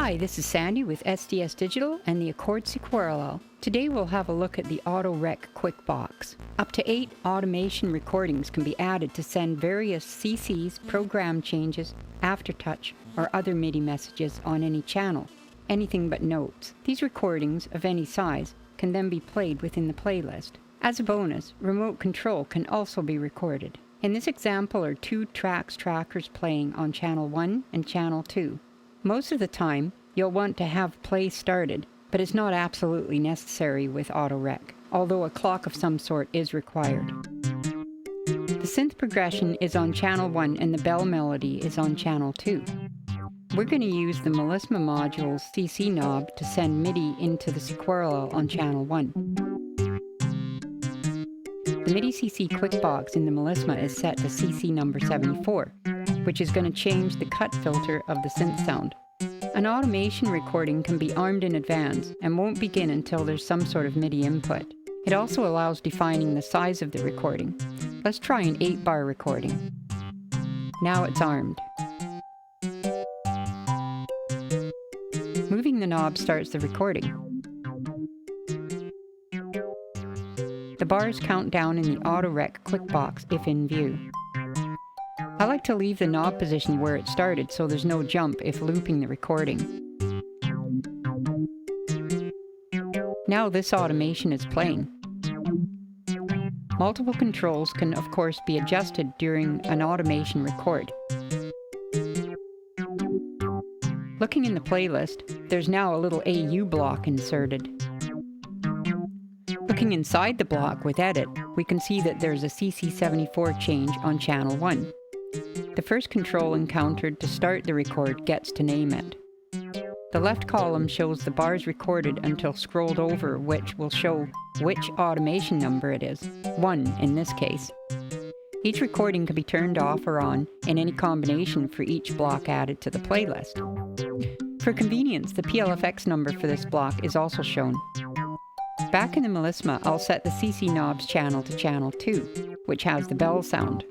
Hi, this is Sandy with SDS Digital and the Accord Sequarallel. Today we'll have a look at the AutoRec Quick Box. Up to 8 automation recordings can be added to send various CCs, program changes, aftertouch, or other MIDI messages on any channel, anything but notes. These recordings, of any size, can then be played within the playlist. As a bonus, remote control can also be recorded. In this example are 2 tracks trackers playing on channel 1 and channel 2. Most of the time, you'll want to have play started, but it's not absolutely necessary with AutoRec, although a clock of some sort is required. The synth progression is on channel 1 and the bell melody is on channel 2. We're going to use the Melisma module's CC knob to send MIDI into the Sequarallel on channel 1. The MIDI CC Quick Box in the Melisma is set to CC number 74, which is going to change the cut filter of the synth sound. An automation recording can be armed in advance and won't begin until there's some sort of MIDI input. It also allows defining the size of the recording. Let's try an 8-bar recording. Now it's armed. Moving the knob starts the recording. The bars count down in the AutoRec Quick Box if in view. I like to leave the knob position where it started so there's no jump if looping the recording. Now this automation is playing. Multiple controls can of course be adjusted during an automation record. Looking in the playlist, there's now a little AU block inserted. Looking inside the block with Edit, we can see that there's a CC74 change on channel 1. The first control encountered to start the record gets to name it. The left column shows the bars recorded until scrolled over, which will show which automation number it is, 1 in this case. Each recording can be turned off or on in any combination for each block added to the playlist. For convenience, the PLFX number for this block is also shown. Back in the Melisma, I'll set the CC knob's channel to channel 2, which has the bell sound.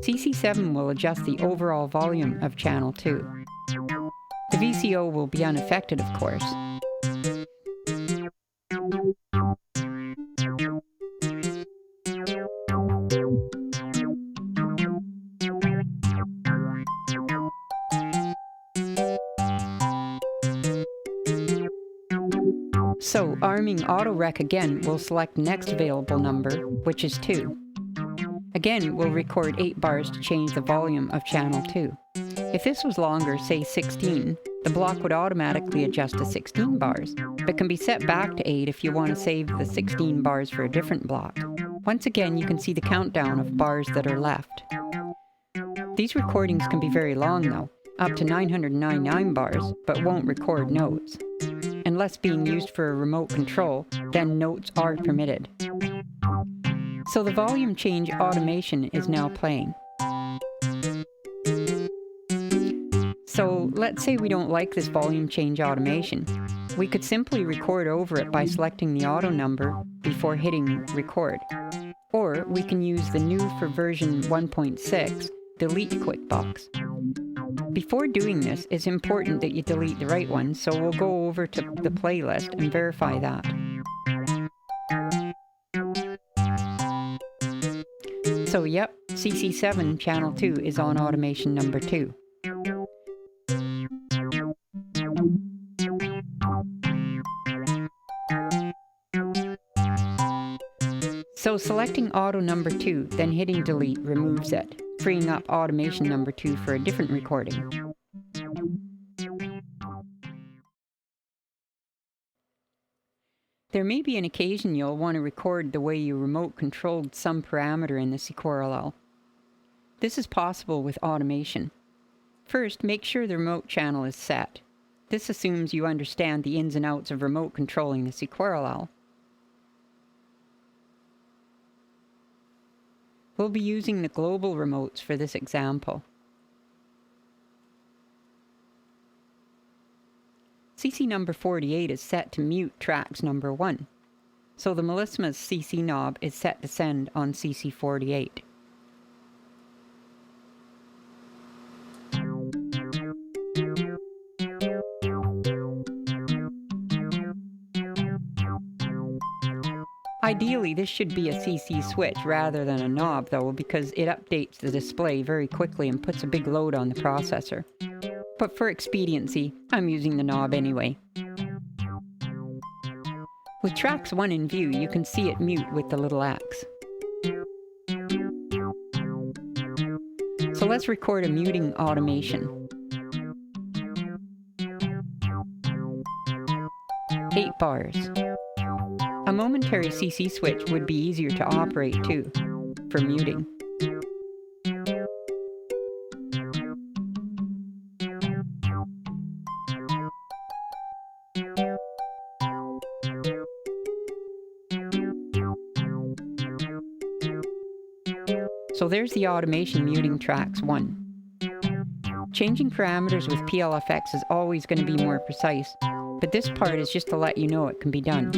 CC7 will adjust the overall volume of channel 2. The VCO will be unaffected, of course. So, arming AutoRec again, we'll select next available number, which is 2. Again, we'll record 8 bars to change the volume of channel 2. If this was longer, say 16, the block would automatically adjust to 16 bars, but can be set back to 8 if you want to save the 16 bars for a different block. Once again, you can see the countdown of bars that are left. These recordings can be very long though, up to 999 bars, but won't record notes. Unless being used for a remote control, then notes are permitted. So the volume change automation is now playing. So let's say we don't like this volume change automation. We could simply record over it by selecting the auto number before hitting record. Or we can use the new for version 1.6 delete quick box. Before doing this, it's important that you delete the right one, so we'll go over to the playlist and verify that. So yep, CC7 channel 2 is on automation number 2. So selecting auto number 2, then hitting delete removes it, freeing up automation number 2 for a different recording. There may be an occasion you'll want to record the way you remote controlled some parameter in the Sequarallel. This is possible with automation. First, make sure the remote channel is set. This assumes you understand the ins and outs of remote controlling the Sequarallel. We'll be using the global remotes for this example. CC number 48 is set to mute tracks number 1. So the Melisma's CC knob is set to send on CC 48. Ideally, this should be a CC switch rather than a knob though, because it updates the display very quickly and puts a big load on the processor. But for expediency, I'm using the knob anyway. With tracks 1 in view, you can see it mute with the little X. So let's record a muting automation. 8 bars. A momentary CC switch would be easier to operate too, for muting. So there's the automation muting tracks 1. Changing parameters with PLFX is always going to be more precise, but this part is just to let you know it can be done.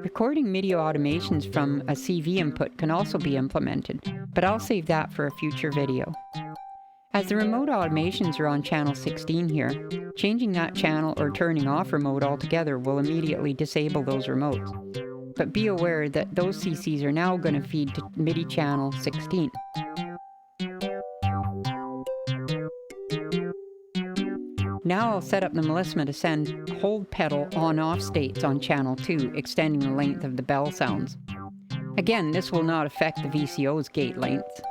Recording MIDI automations from a CV input can also be implemented, but I'll save that for a future video. As the remote automations are on channel 16 here, changing that channel or turning off remote altogether will immediately disable those remotes. But be aware that those CCs are now going to feed to MIDI channel 16. Now I'll set up the Melisma to send hold pedal on-off states on channel 2, extending the length of the bell sounds. Again, this will not affect the VCO's gate length.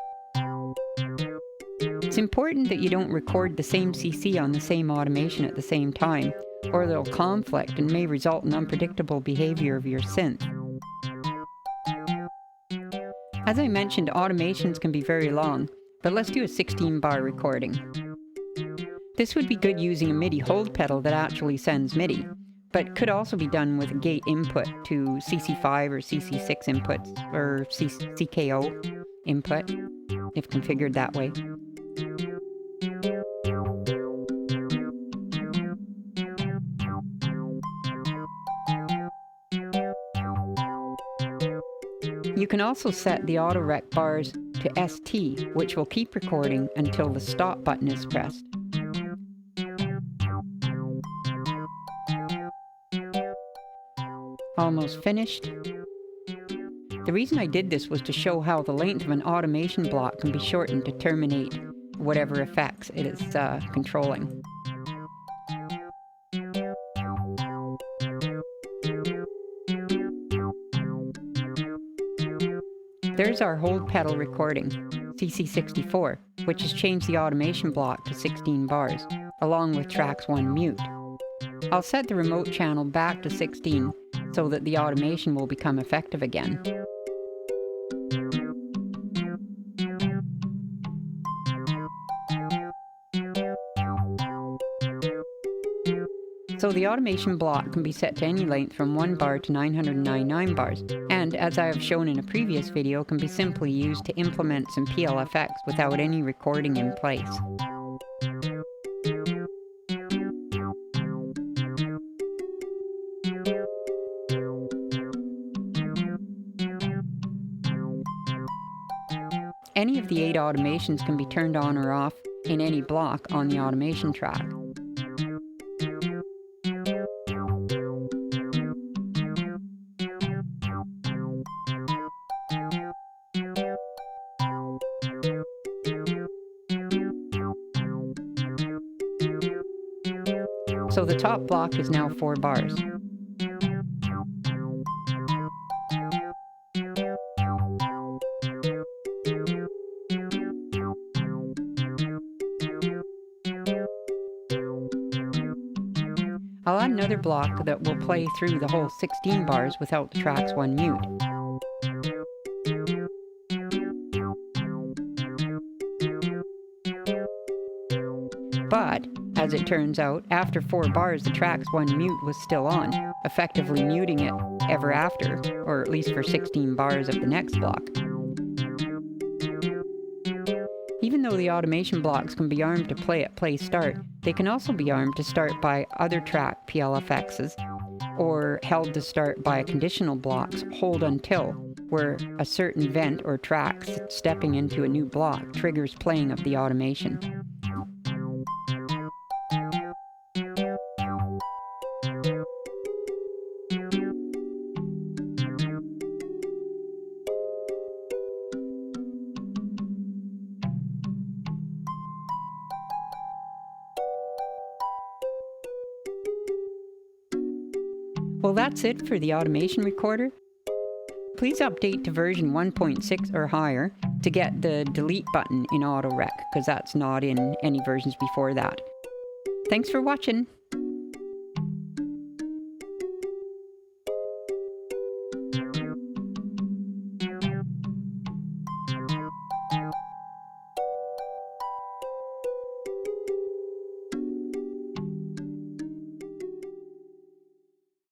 It's important that you don't record the same CC on the same automation at the same time, or they'll conflict and may result in unpredictable behavior of your synth. As I mentioned, automations can be very long, but let's do a 16-bar recording. This would be good using a MIDI hold pedal that actually sends MIDI, but could also be done with a gate input to CC5 or CC6 inputs, or CKO input, if configured that way. You can also set the AutoRec bars to ST, which will keep recording until the stop button is pressed. Almost finished. The reason I did this was to show how the length of an automation block can be shortened to terminate whatever effects it is controlling. There's our hold pedal recording, CC64, which has changed the automation block to 16 bars, along with tracks 1 mute. I'll set the remote channel back to 16 so that the automation will become effective again. So the automation block can be set to any length from 1 bar to 999 bars, and as I have shown in a previous video, can be simply used to implement some PLFX without any recording in place. Any of the 8 automations can be turned on or off in any block on the automation track. So the top block is now 4 bars. I'll add another block that will play through the whole 16 bars without the tracks 1 mute. But, as it turns out, after 4 bars the tracks 1 mute was still on, effectively muting it ever after, or at least for 16 bars of the next block. Even though the automation blocks can be armed to play at play start, they can also be armed to start by other track PLFXs, or held to start by conditional blocks hold until, where a certain event or track stepping into a new block triggers playing of the automation. Well, that's it for the automation recorder. Please update to version 1.6 or higher to get the delete button in AutoRec, because that's not in any versions before that. Thanks for watching.